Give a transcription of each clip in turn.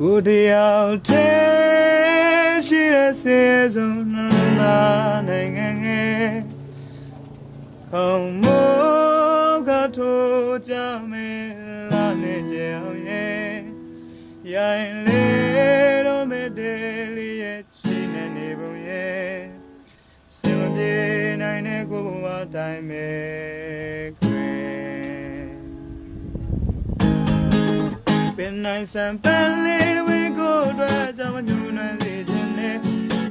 ကိုတရားတဲ့ရှိရစေစုံနာနိုင်ငံငယ်ခေါင်းမိုးကထိုးကြမေလာနေကြအောင်ရဲ့ရိုင်းလေတော့မေတ္တေလေးရဲ့ချီနေနေပုံရဲ့စင်မပြေနိုင်တဲ့ကိုဘဝတိုင်းပဲခွေပင်နိုင်စံပန်းလေးဝေကိုအတွက်ကြောင့်ညူနိုင်စေခြင်းနဲ့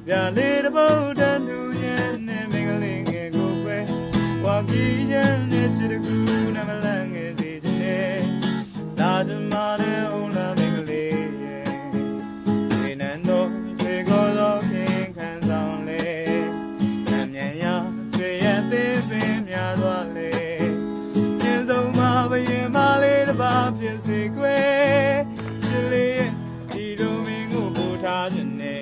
ပြလေးတစ်ပုဒ်တည်းညူရဲ့နဲ့မင်္ဂလေးငယ်ကိုပဲဝါကြီးရဲ့နဲ့ချစ်တကူနဲ့မလန့်ငယ်စေခြင်းနဲ့လာကြမှာတဲ့ဦးလာမင်္ဂလေးရဲ့ဒီနန်းတော်ချေကိုသောခင်ခံဆောင်လေအမြန်ရချွေရသေးပင်များသွားလေကျင်းဆုံးမှာဘယင်မလေးတစ်ပါးဖြစ်စေကွယ်ဒီလိုမင်းကိုပို့ထားခြင်းနဲ့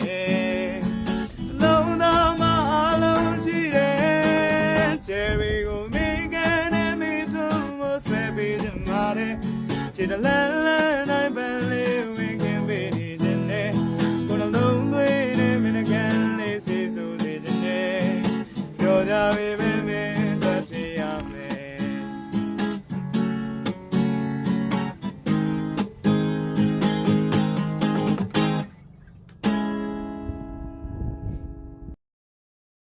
လုံးသားမအလုံးရှိတယ်ချယ်ရီကိုမိကန်နဲ့မိထုံးမဆွဲပေးကြမှာတဲ့ခြေတလန်းလန်းနိုင်ပန်းလေး